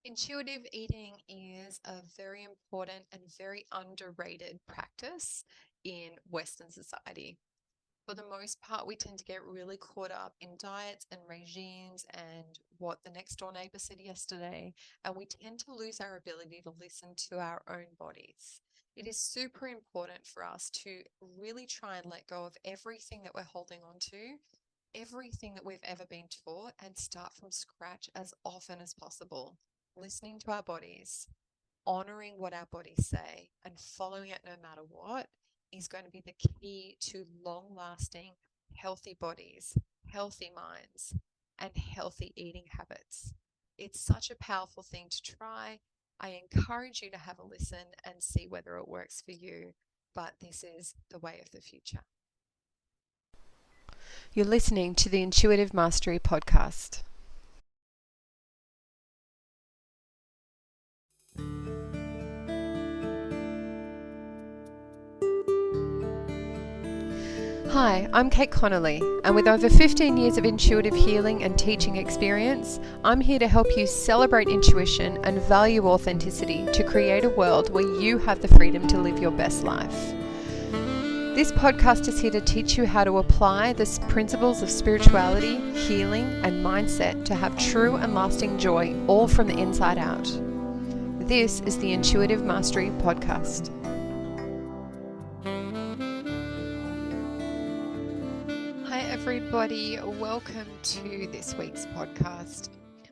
Intuitive eating is a very important and very underrated practice in Western society. For the most part, we tend to get really caught up in diets and regimes and what the next door neighbor said yesterday, and we tend to lose our ability to listen to our own bodies. It is super important for us to really try and let go of everything that we're holding on to, everything that we've ever been taught, and start from scratch as often as possible. Listening to our bodies, honoring what our bodies say, and following it no matter what is going to be the key to long lasting, healthy bodies, healthy minds, and healthy eating habits. It's such a powerful thing to try. I encourage you to have a listen and see whether it works for you, but this is the way of the future. You're listening to the Intuitive Mastery podcast. Hi, I'm kateconnolly, and with over 15 years of intuitive healing and teaching experience, I'm here to help you celebrate intuition and value authenticity to create a world where you have the freedom to live your best life. This podcast is here to teach you how to apply the principles of spirituality, healing, and mindset to have true and lasting joy, all from the inside out. This is the Intuitive Mastery podcast. Hi, everybody. Welcome to this week's podcast.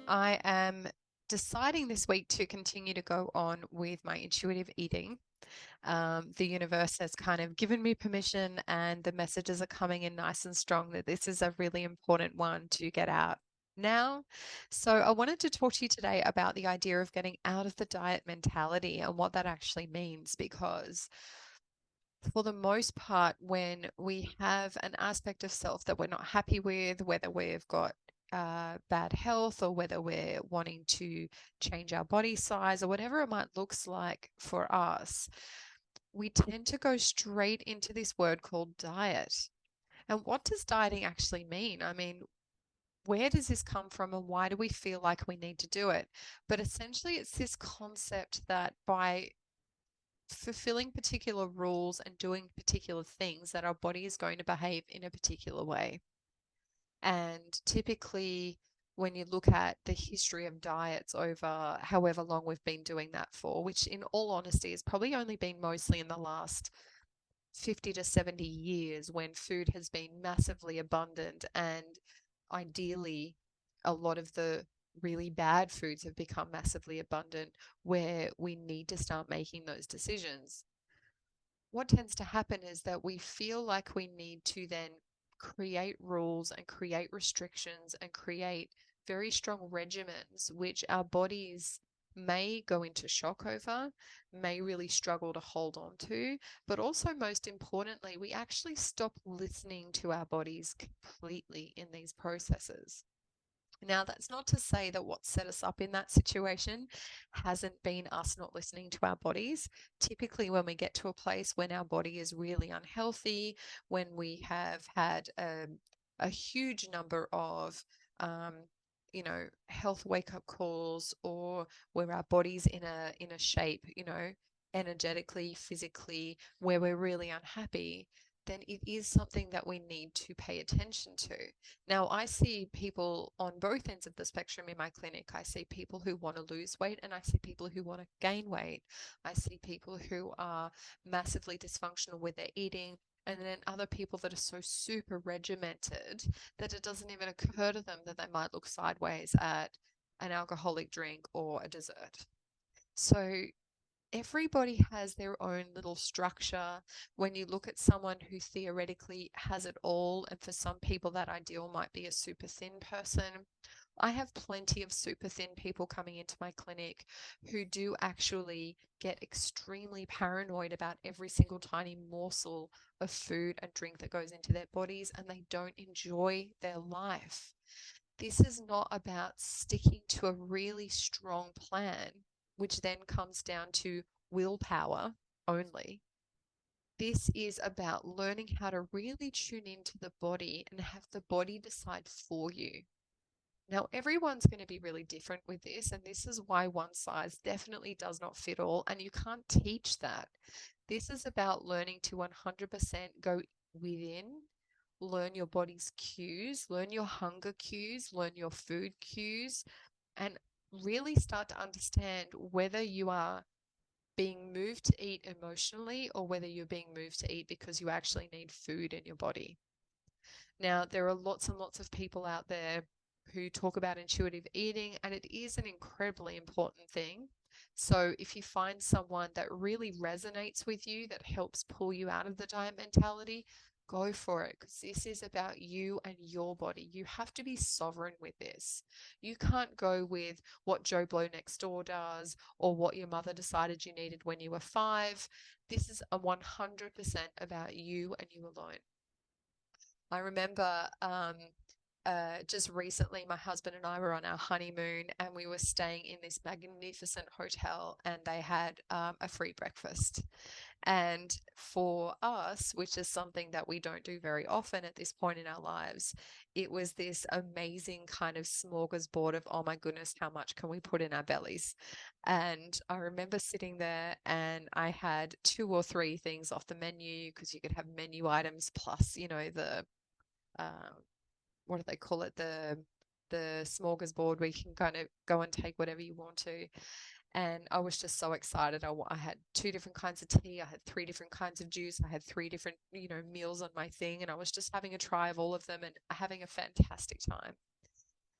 I am deciding this week to continue to go on with my intuitive eating. The universe has kind of given me permission, and the messages are coming in nice and strong that this is a really important one to get out now. So, I wanted to talk to you today about the idea of getting out of the diet mentality and what that actually means, because for the most part, when we have an aspect of self that we're not happy with, whether we've got bad health or whether we're wanting to change our body size or whatever it might looks like for us, we tend to go straight into this word called diet. And what does dieting actually mean? I mean, where does this come from and why do we feel like we need to do it? But essentially, it's this concept that by fulfilling particular rules and doing particular things that our body is going to behave in a particular way. And typically, when you look at the history of diets over however long we've been doing that for, which in all honesty has probably only been mostly in the last 50 to 70 years when food has been massively abundant and ideally a lot of the really bad foods have become massively abundant where we need to start making those decisions. What tends to happen is that we feel like we need to then create rules and create restrictions and create very strong regimens, which our bodies may go into shock over, may really struggle to hold on to, but also, most importantly, we actually stop listening to our bodies completely in these processes. Now, that's not to say that what set us up in that situation hasn't been us not listening to our bodies. Typically, when we get to a place when our body is really unhealthy, when we have had a huge number of health wake-up calls, or where our body's in a shape, energetically, physically, where we're really unhappy, then it is something that we need to pay attention to. Now, I see people on both ends of the spectrum in my clinic. I see people who want to lose weight and I see people who want to gain weight. I see people who are massively dysfunctional with their eating, and then other people that are so super regimented that it doesn't even occur to them that they might look sideways at an alcoholic drink or a dessert. So everybody has their own little structure. When you look at someone who theoretically has it all, and for some people that ideal might be a super thin person, I have plenty of super thin people coming into my clinic who do actually get extremely paranoid about every single tiny morsel of food and drink that goes into their bodies, and they don't enjoy their life. This is not about sticking to a really strong plan, which then comes down to willpower only. This is about learning how to really tune into the body and have the body decide for you. Now, everyone's going to be really different with this, and this is why one size definitely does not fit all, and you can't teach that. This is about learning to 100% go within, learn your body's cues, learn your hunger cues, learn your food cues, and really start to understand whether you are being moved to eat emotionally or whether you're being moved to eat because you actually need food in your body. Now, there are lots and lots of people out there who talk about intuitive eating, and it is an incredibly important thing. So, if you find someone that really resonates with you, that helps pull you out of the diet mentality, go for it because this is about you and your body. You have to be sovereign with this. You can't go with what Joe Blow next door does or what your mother decided you needed when you were 5. This is a 100% about you and you alone. I remember just recently, my husband and I were on our honeymoon and we were staying in this magnificent hotel and they had a free breakfast. And for us, which is something that we don't do very often at this point in our lives, it was this amazing kind of smorgasbord of, oh my goodness, how much can we put in our bellies? And I remember sitting there and I had 2 or 3 things off the menu because you could have menu items plus, the um, what do they call it? The smorgasbord where you can kind of go and take whatever you want to. And I was just so excited. I had 2 different kinds of tea. I had 3 different kinds of juice. I had 3 different, meals on my thing. And I was just having a try of all of them and having a fantastic time.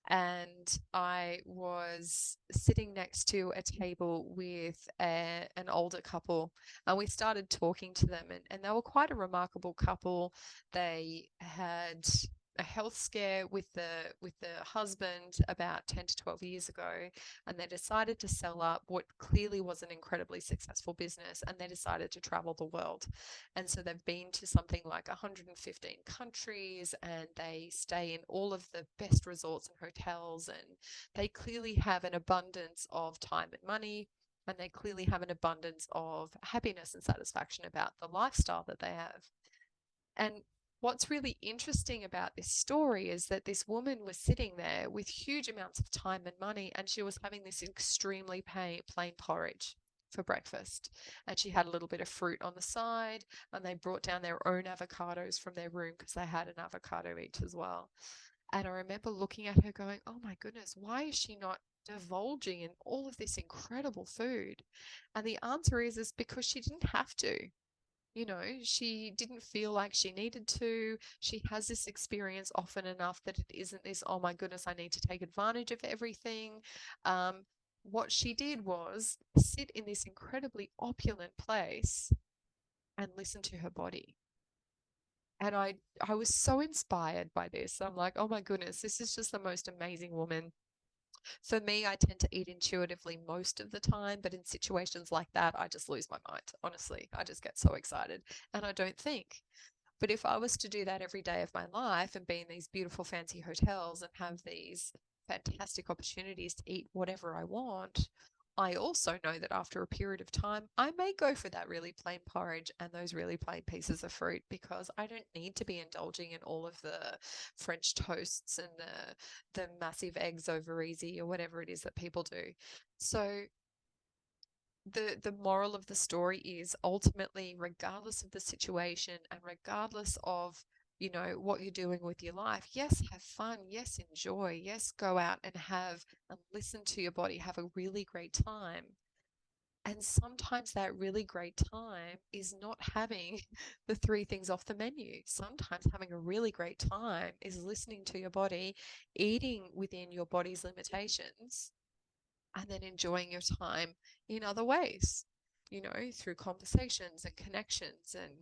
And I was sitting next to a table with an older couple, and we started talking to them, and they were quite a remarkable couple. They had a health scare with the husband about 10 to 12 years ago, and they decided to sell up what clearly was an incredibly successful business, and they decided to travel the world. And so they've been to something like 115 countries and they stay in all of the best resorts and hotels. And they clearly have an abundance of time and money. And they clearly have an abundance of happiness and satisfaction about the lifestyle that they have. And what's really interesting about this story is that this woman was sitting there with huge amounts of time and money, and she was having this extremely plain porridge for breakfast. And she had a little bit of fruit on the side, and they brought down their own avocados from their room because they had an avocado each as well. And I remember looking at her going, oh my goodness, why is she not divulging in all of this incredible food? And the answer is because she didn't have to. She didn't feel like she needed to. She has this experience often enough that it isn't this, oh my goodness, I need to take advantage of everything. Um, what she did was sit in this incredibly opulent place and listen to her body. And I was so inspired by this. I'm like, oh my goodness, this is just the most amazing woman. For me, I tend to eat intuitively most of the time, but in situations like that, I just lose my mind. Honestly, I just get so excited and I don't think. But if I was to do that every day of my life and be in these beautiful, fancy hotels and have these fantastic opportunities to eat whatever I want, I also know that after a period of time, I may go for that really plain porridge and those really plain pieces of fruit because I don't need to be indulging in all of the French toasts and the massive eggs over easy or whatever it is that people do. So the moral of the story is ultimately, regardless of the situation and regardless of what you're doing with your life, yes, have fun, yes, enjoy, yes, go out and have and listen to your body, have a really great time. And sometimes that really great time is not having the 3 things off the menu. Sometimes having a really great time is listening to your body, eating within your body's limitations, and then enjoying your time in other ways, through conversations and connections and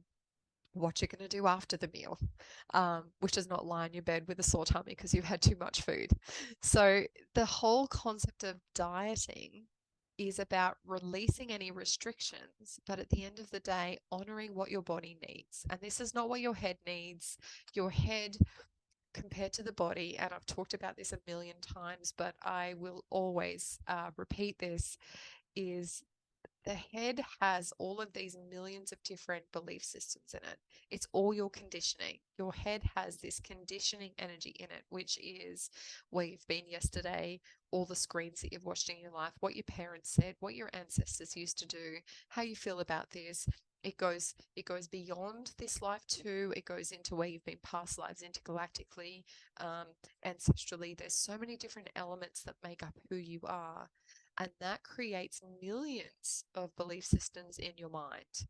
what you're going to do after the meal, which is not lie in your bed with a sore tummy because you've had too much food. So, the whole concept of dieting is about releasing any restrictions, but at the end of the day, honoring what your body needs. And this is not what your head needs. Your head compared to the body, and I've talked about this a million times, but I will always repeat this, is The head has all of these millions of different belief systems in it. It's all your conditioning. Your head has this conditioning energy in it, which is where you've been yesterday, all the screens that you've watched in your life, what your parents said, what your ancestors used to do, how you feel about this. It goes beyond this life too. It goes into where you've been past lives, intergalactically, um, ancestrally. There's so many different elements that make up who you are. And that creates millions of belief systems in your mind.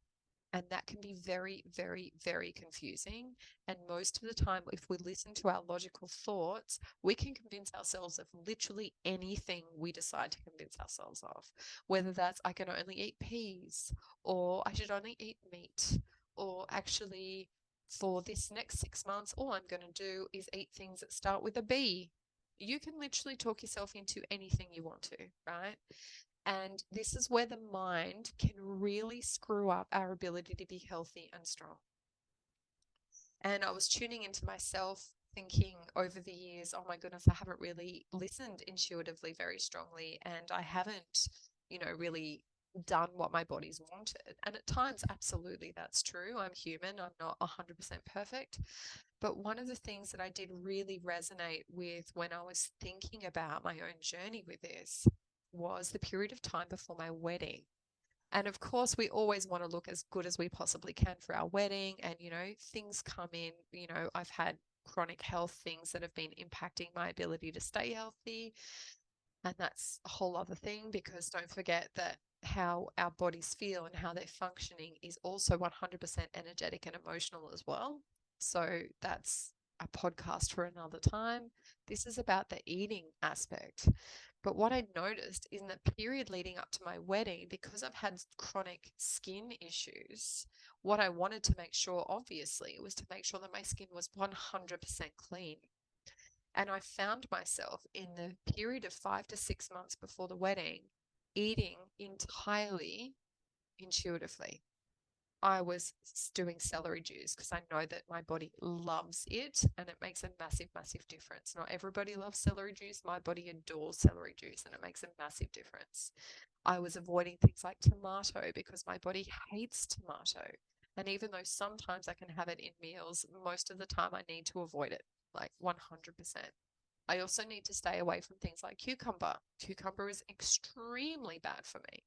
And that can be very, very, very confusing. And most of the time, if we listen to our logical thoughts, we can convince ourselves of literally anything we decide to convince ourselves of. Whether that's, I can only eat peas, or I should only eat meat, or actually, for this next 6 months, all I'm going to do is eat things that start with a B. You can literally talk yourself into anything you want to, right? And this is where the mind can really screw up our ability to be healthy and strong. And I was tuning into myself, thinking over the years, oh my goodness, I haven't really listened intuitively very strongly. And I haven't, really done what my body's wanted. And at times, absolutely, that's true. I'm human. I'm not 100% perfect. But one of the things that I did really resonate with when I was thinking about my own journey with this was the period of time before my wedding. And of course, we always want to look as good as we possibly can for our wedding. And, things come in, I've had chronic health things that have been impacting my ability to stay healthy. And that's a whole other thing, because don't forget that how our bodies feel and how they're functioning is also 100% energetic and emotional as well. So that's a podcast for another time. This is about the eating aspect. But what I noticed in the period leading up to my wedding, because I've had chronic skin issues, what I wanted to make sure, obviously, was to make sure that my skin was 100% clean. And I found myself in the period of 5 to 6 months before the wedding eating entirely intuitively. I was doing celery juice because I know that my body loves it and it makes a massive, massive difference. Not everybody loves celery juice. My body adores celery juice and it makes a massive difference. I was avoiding things like tomato because my body hates tomato. And even though sometimes I can have it in meals, most of the time I need to avoid it, like 100%. I also need to stay away from things like cucumber. Cucumber is extremely bad for me.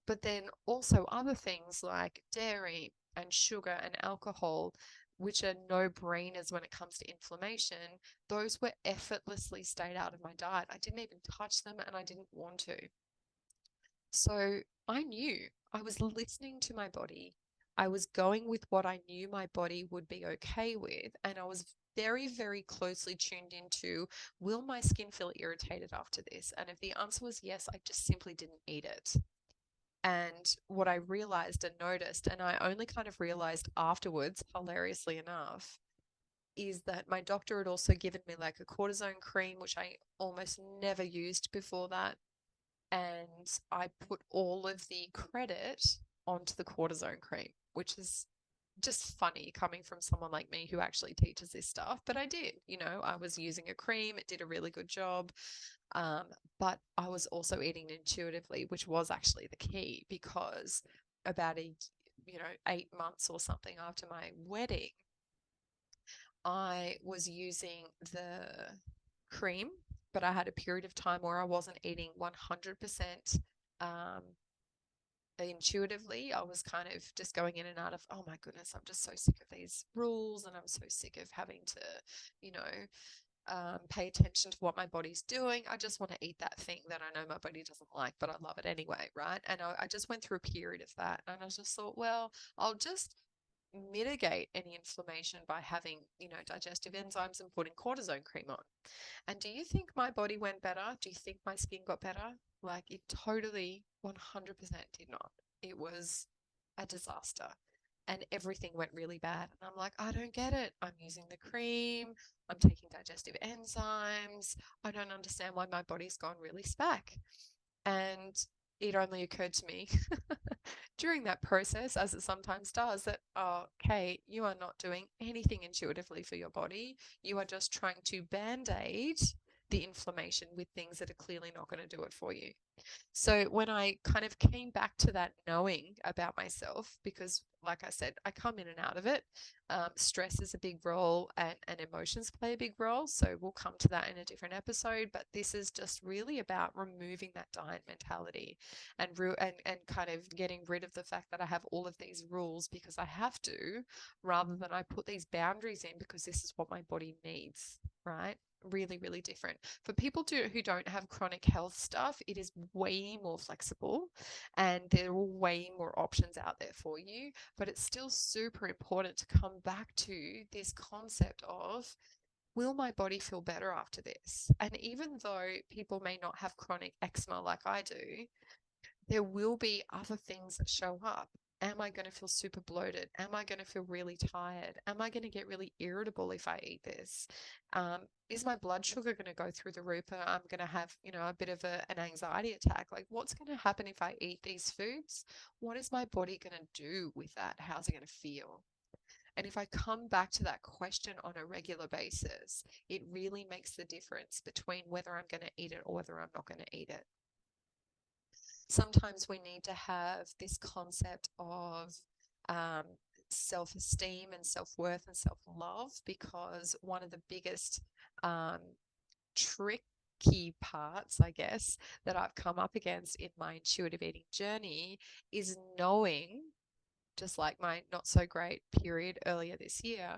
But then also other things like dairy and sugar and alcohol, which are no-brainers when it comes to inflammation, those were effortlessly stayed out of my diet. I didn't even touch them and I didn't want to. So I knew I was listening to my body. I was going with what I knew my body would be okay with. And I was very, very closely tuned into, will my skin feel irritated after this? And if the answer was yes, I just simply didn't eat it. And what I realized and noticed, and I only kind of realized afterwards, hilariously enough, is that my doctor had also given me like a cortisone cream, which I almost never used before that. And I put all of the credit onto the cortisone cream, which is just funny coming from someone like me who actually teaches this stuff. But I did, I was using a cream, it did a really good job. Um, but I was also eating intuitively, which was actually the key, because about 8 months or something after my wedding, I was using the cream, but I had a period of time where I wasn't eating 100% um, intuitively. I was kind of just going in and out of, oh my goodness, I'm just so sick of these rules and I'm so sick of having to, you know, pay attention to what my body's doing. I just want to eat that thing that I know my body doesn't like, but I love it anyway, right? And I just went through a period of that, and I just thought, well, I'll just mitigate any inflammation by having, digestive enzymes and putting cortisone cream on. And do you think my body went better? Do you think my skin got better? Like, it totally 100% did not. It was a disaster. And everything went really bad. And I'm like, I don't get it. I'm using the cream. I'm taking digestive enzymes. I don't understand why my body's gone really spack. And it only occurred to me during that process, as it sometimes does, that, oh, Kate, you are not doing anything intuitively for your body. You are just trying to band-aid the inflammation with things that are clearly not going to do it for you. So when I kind of came back to that knowing about myself, because like I said, I come in and out of it. Stress is a big role, and emotions play a big role. So we'll come to that in a different episode. But this is just really about removing that diet mentality and kind of getting rid of the fact that I have all of these rules because I have to, rather than I put these boundaries in because this is what my body needs, right? Really, really different. For people who don't have chronic health stuff, it is way more flexible and there are way more options out there for you. But it's still super important to come back to this concept of, will my body feel better after this? And even though people may not have chronic eczema like I do, there will be other things that show up. Am I going to feel super bloated? Am I going to feel really tired? Am I going to get really irritable if I eat this? Is my blood sugar going to go through the roof? I'm going to have, a bit of an anxiety attack. Like, what's going to happen if I eat these foods? What is my body going to do with that? How's it going to feel? And if I come back to that question on a regular basis, it really makes the difference between whether I'm going to eat it or whether I'm not going to eat it. Sometimes we need to have this concept of um, self-esteem and self-worth and self-love, because one of the biggest um, tricky parts, I guess, that I've come up against in my intuitive eating journey is knowing, just like my not so great period earlier this year,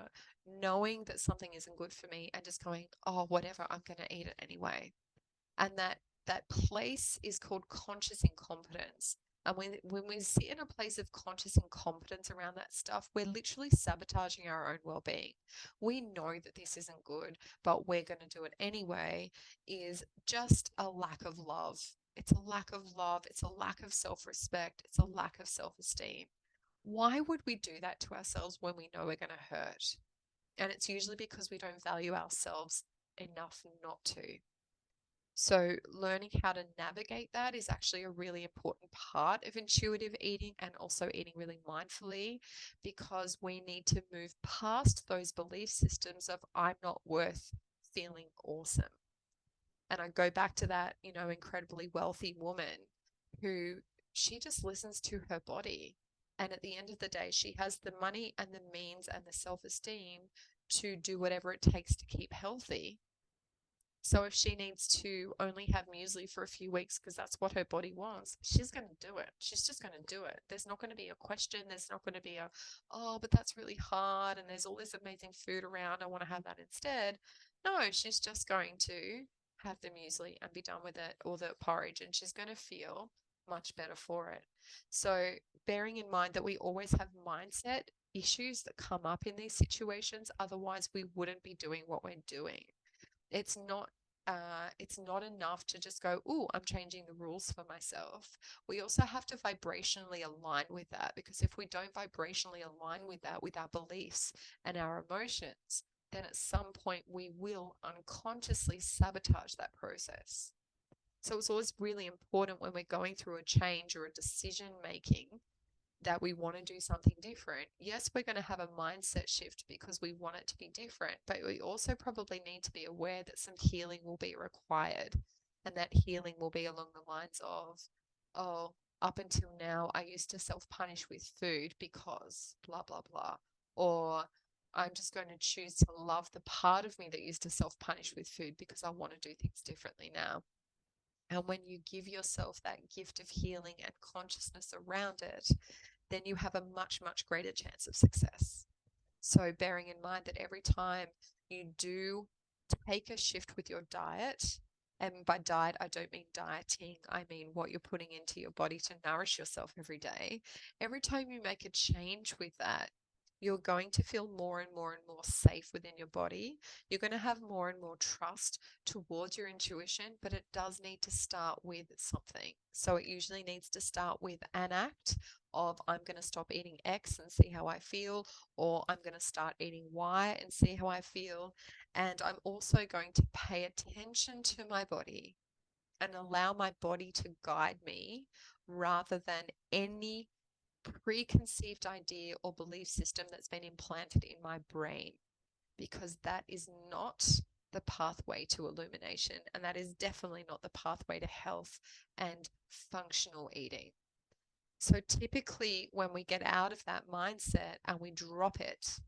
knowing that something isn't good for me and just going, oh, whatever, I'm going to eat it anyway. And that place is called conscious incompetence. And when we sit in a place of conscious incompetence around that stuff, we're literally sabotaging our own well-being. We know that this isn't good, but we're going to do it anyway, is just a lack of love. It's a lack of love. It's a lack of self-respect. It's a lack of self-esteem. Why would we do that to ourselves when we know we're going to hurt? And it's usually because we don't value ourselves enough not to. So learning how to navigate that is actually a really important part of intuitive eating, and also eating really mindfully, because we need to move past those belief systems of I'm not worth feeling awesome. And I go back to that, incredibly wealthy woman who, she just listens to her body. And at the end of the day, she has the money and the means and the self-esteem to do whatever it takes to keep healthy. So if she needs to only have muesli for a few weeks because that's what her body wants, she's going to do it. She's just going to do it. There's not going to be a question. There's not going to be oh, but that's really hard and there's all this amazing food around. I want to have that instead. No, she's just going to have the muesli and be done with it, or the porridge, and she's going to feel much better for it. So bearing in mind that we always have mindset issues that come up in these situations, otherwise we wouldn't be doing what we're doing. It's not enough to just go, oh, I'm changing the rules for myself. We also have to vibrationally align with that, because if we don't vibrationally align with that, with our beliefs and our emotions, then at some point we will unconsciously sabotage that process. So it's always really important when we're going through a change or a decision making that we want to do something different. Yes, we're going to have a mindset shift because we want it to be different, but we also probably need to be aware that some healing will be required. And that healing will be along the lines of, oh, up until now, I used to self-punish with food because blah, blah, blah. Or I'm just going to choose to love the part of me that used to self-punish with food because I want to do things differently now. And when you give yourself that gift of healing and consciousness around it, then you have a much, much greater chance of success. So bearing in mind that every time you do take a shift with your diet, and by diet, I don't mean dieting, I mean what you're putting into your body to nourish yourself every day. Every time you make a change with that, you're going to feel more and more and more safe within your body. You're going to have more and more trust towards your intuition, but it does need to start with something. So it usually needs to start with an act of, I'm going to stop eating X and see how I feel, or I'm going to start eating Y and see how I feel. And I'm also going to pay attention to my body and allow my body to guide me, rather than any preconceived idea or belief system that's been implanted in my brain, because that is not the pathway to illumination, and that is definitely not the pathway to health and functional eating. So typically, when we get out of that mindset and we drop it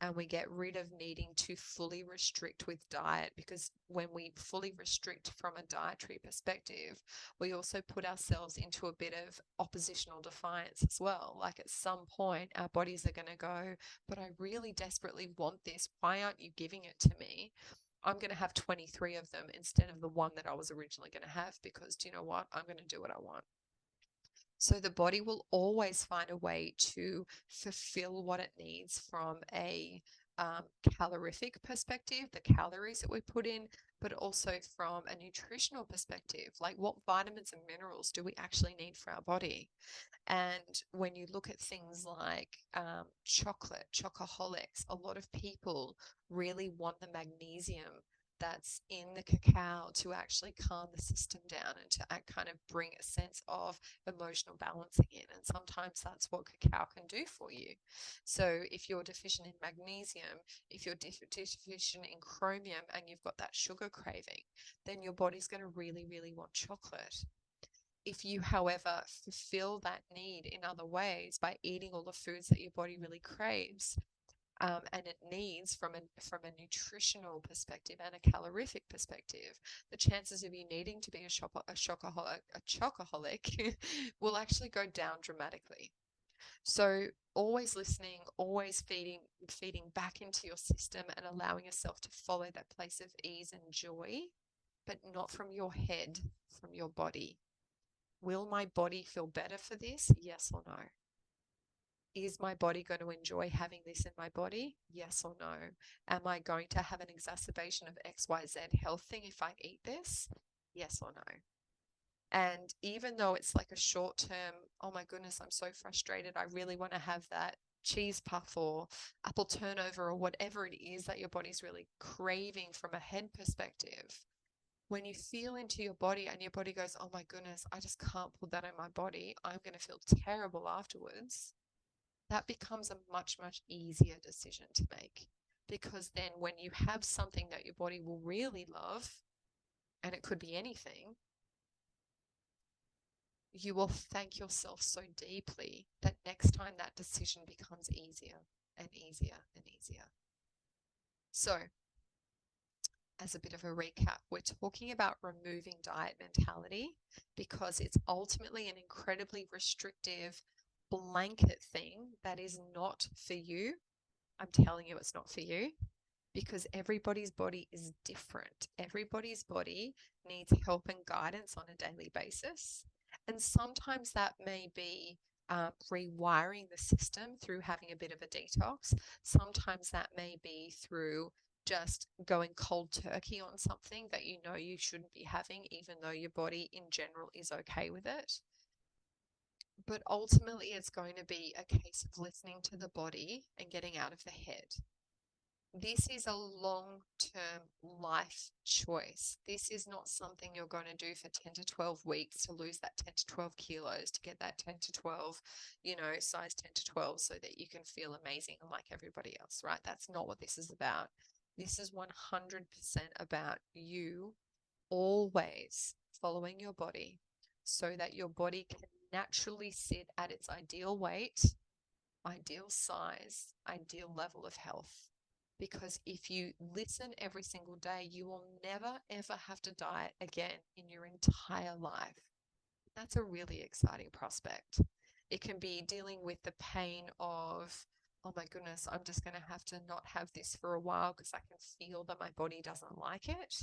and we get rid of needing to fully restrict with diet, because when we fully restrict from a dietary perspective, we also put ourselves into a bit of oppositional defiance as well. Like at some point, our bodies are going to go, but I really desperately want this. Why aren't you giving it to me? I'm going to have 23 of them instead of the one that I was originally going to have, because do you know what? I'm going to do what I want. So the body will always find a way to fulfill what it needs from a calorific perspective, the calories that we put in, but also from a nutritional perspective, like what vitamins and minerals do we actually need for our body? And when you look at things like chocolate, chocoholics, a lot of people really want the magnesium that's in the cacao to actually calm the system down and to kind of bring a sense of emotional balancing in. And sometimes that's what cacao can do for you. So if you're deficient in magnesium, if you're deficient in chromium and you've got that sugar craving, then your body's going to really, really want chocolate. If you, however, fulfill that need in other ways by eating all the foods that your body really craves, and it needs from a nutritional perspective and a calorific perspective, the chances of you needing to be a chocoholic will actually go down dramatically. So always listening, always feeding back into your system and allowing yourself to follow that place of ease and joy, but not from your head, from your body. Will my body feel better for this? Yes or no? Is my body going to enjoy having this in my body? Yes or no? Am I going to have an exacerbation of XYZ health thing if I eat this? Yes or no? And even though it's like a short term, oh my goodness, I'm so frustrated. I really want to have that cheese puff or apple turnover or whatever it is that your body's really craving from a head perspective. When you feel into your body and your body goes, oh my goodness, I just can't put that in my body, I'm going to feel terrible afterwards, that becomes a much, much easier decision to make. Because then when you have something that your body will really love, and it could be anything, you will thank yourself so deeply that next time that decision becomes easier and easier and easier. So, as a bit of a recap, we're talking about removing diet mentality because it's ultimately an incredibly restrictive blanket thing that is not for you. I'm telling you, it's not for you because everybody's body is different. Everybody's body needs help and guidance on a daily basis. And sometimes that may be rewiring the system through having a bit of a detox. Sometimes that may be through just going cold turkey on something that you know you shouldn't be having, even though your body in general is okay with it. But ultimately, it's going to be a case of listening to the body and getting out of the head. This is a long-term life choice. This is not something you're going to do for 10 to 12 weeks to lose that 10 to 12 kilos, to get that 10 to 12, size 10 to 12 so that you can feel amazing like everybody else, right? That's not what this is about. This is 100% about you always following your body so that your body can naturally sit at its ideal weight, ideal size, ideal level of health. Because if you listen every single day, you will never, ever have to diet again in your entire life. That's a really exciting prospect. It can be dealing with the pain of, oh my goodness, I'm just going to have to not have this for a while because I can feel that my body doesn't like it.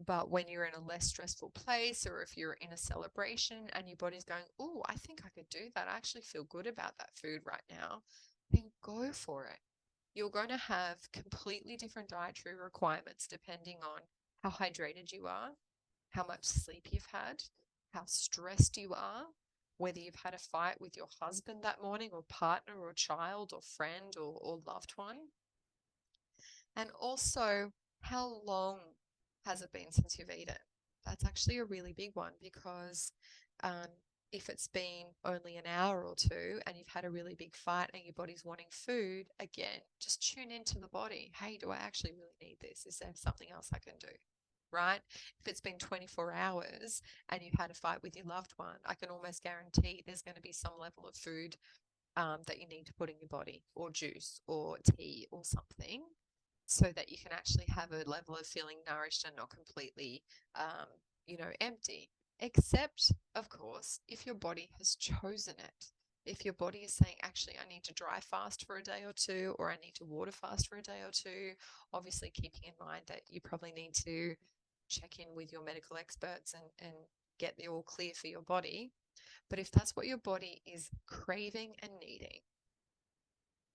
But when you're in a less stressful place, or if you're in a celebration and your body's going, oh, I think I could do that. I actually feel good about that food right now. Then go for it. You're going to have completely different dietary requirements depending on how hydrated you are, how much sleep you've had, how stressed you are, whether you've had a fight with your husband that morning, or partner, or child, or friend, or loved one. And also, how long has it been since you've eaten? That's actually a really big one because if it's been only an hour or two and you've had a really big fight and your body's wanting food, again, just tune into the body. Hey, do I actually really need this? Is there something else I can do? Right? If it's been 24 hours and you've had a fight with your loved one, I can almost guarantee there's going to be some level of food that you need to put in your body, or juice, or tea, or something, so that you can actually have a level of feeling nourished and not completely, empty. Except, of course, if your body has chosen it. If your body is saying, actually, I need to dry fast for a day or two, or I need to water fast for a day or two, obviously keeping in mind that you probably need to check in with your medical experts and get the all clear for your body. But if that's what your body is craving and needing,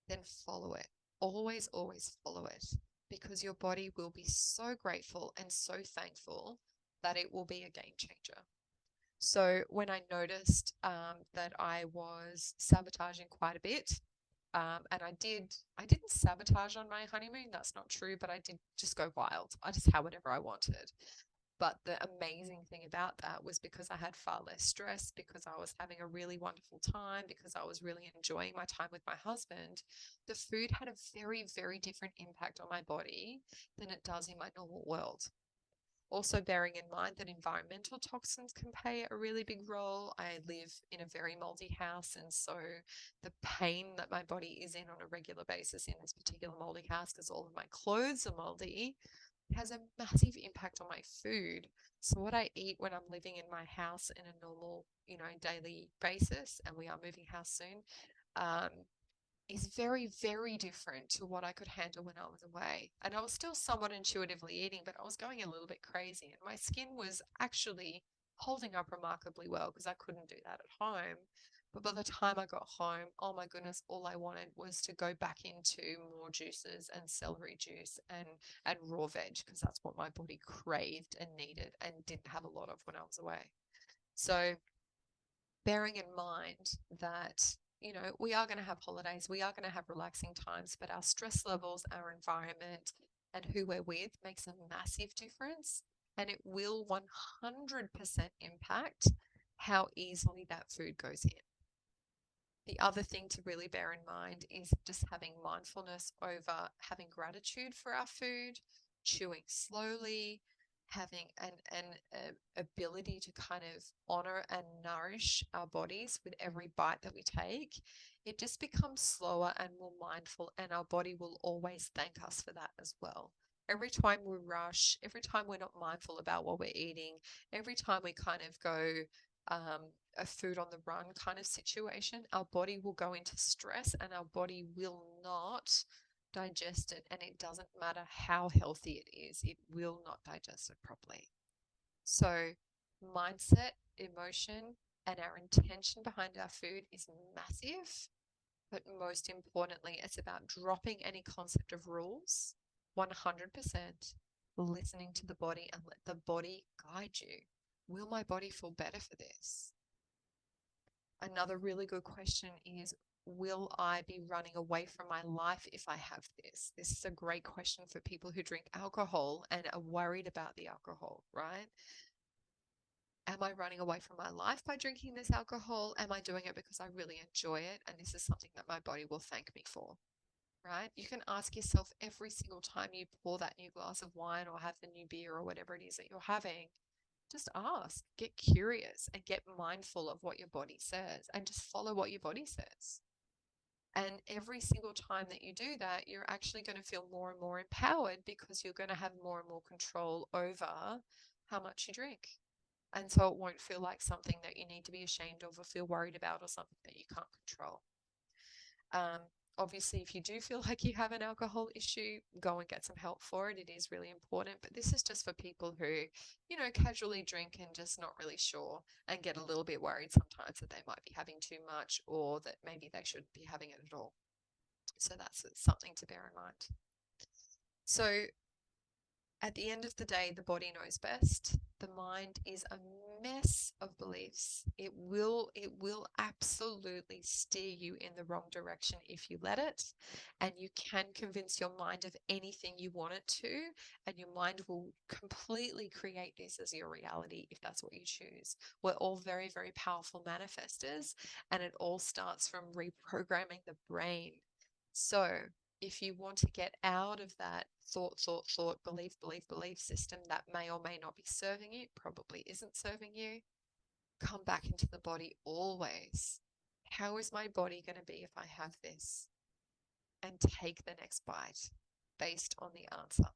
then follow it. Always, always follow it, because your body will be so grateful and so thankful that it will be a game changer. So when I noticed that I was sabotaging quite a bit, and I didn't sabotage on my honeymoon. That's not true, but I did just go wild. I just had whatever I wanted. But the amazing thing about that was because I had far less stress, because I was having a really wonderful time, because I was really enjoying my time with my husband, the food had a very, very different impact on my body than it does in my normal world. Also, bearing in mind that environmental toxins can play a really big role. I live in a very moldy house, and so the pain that my body is in on a regular basis in this particular moldy house, because all of my clothes are moldy, has a massive impact on my food. So what I eat when I'm living in my house in a normal, daily basis, and we are moving house soon, um, is very, very different to what I could handle when I was away. And I was still somewhat intuitively eating, but I was going a little bit crazy. And my skin was actually holding up remarkably well, because I couldn't do that at home. But by the time I got home, oh my goodness, all I wanted was to go back into more juices and celery juice and raw veg, because that's what my body craved and needed and didn't have a lot of when I was away. So bearing in mind that, we are going to have holidays, we are going to have relaxing times, but our stress levels, our environment, and who we're with makes a massive difference. And it will 100% impact how easily that food goes in. The other thing to really bear in mind is just having mindfulness over having gratitude for our food, chewing slowly, having an ability to kind of honor and nourish our bodies with every bite that we take. It just becomes slower and more mindful, and our body will always thank us for that as well. Every time we rush, every time we're not mindful about what we're eating, every time we kind of go a food on the run kind of situation, our body will go into stress and our body will not digest it. And it doesn't matter how healthy it is, it will not digest it properly. So, mindset, emotion, and our intention behind our food is massive. But most importantly, it's about dropping any concept of rules, 100%, listening to the body and let the body guide you. Will my body feel better for this? Another really good question is, will I be running away from my life if I have this? This is a great question for people who drink alcohol and are worried about the alcohol, right? Am I running away from my life by drinking this alcohol? Am I doing it because I really enjoy it and this is something that my body will thank me for? Right? You can ask yourself every single time you pour that new glass of wine or have the new beer or whatever it is that you're having, just ask, get curious, and get mindful of what your body says, and just follow what your body says. And every single time that you do that, you're actually going to feel more and more empowered, because you're going to have more and more control over how much you drink. And so it won't feel like something that you need to be ashamed of or feel worried about, or something that you can't control. Um, Obviously, if you do feel like you have an alcohol issue, go and get some help for it. It is really important. But this is just for people who, casually drink and just not really sure and get a little bit worried sometimes that they might be having too much, or that maybe they shouldn't be having it at all. So that's something to bear in mind. So At the end of the day, the body knows best. The mind is a mess of beliefs. It will absolutely steer you in the wrong direction if you let it. And you can convince your mind of anything you want it to, and your mind will completely create this as your reality if that's what you choose. We're all very, very powerful manifestors, and it all starts from reprogramming the brain. So, if you want to get out of that thought, belief system that may or may not be serving you, probably isn't serving you, come back into the body always. How is my body going to be if I have this? And take the next bite based on the answer.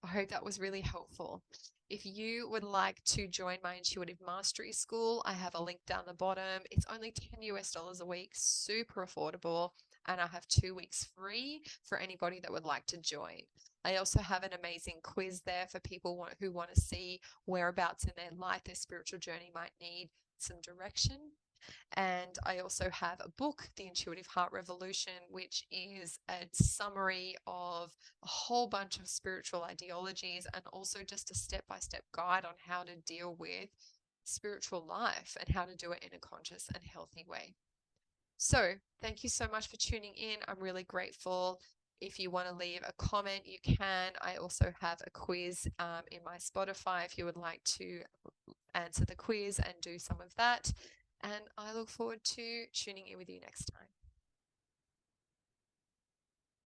I hope that was really helpful. If you would like to join my Intuitive Mastery School, I have a link down the bottom. It's only $10 a week, super affordable, and I have 2 weeks free for anybody that would like to join. I also have an amazing quiz there for people who want to see whereabouts in their life their spiritual journey might need some direction. And I also have a book, The Intuitive Heart Revolution, which is a summary of a whole bunch of spiritual ideologies and also just a step by step guide on how to deal with spiritual life and how to do it in a conscious and healthy way. So, thank you so much for tuning in. I'm really grateful. If you want to leave a comment, you can. I also have a quiz in my Spotify if you would like to answer the quiz and do some of that. And I look forward to tuning in with you next time.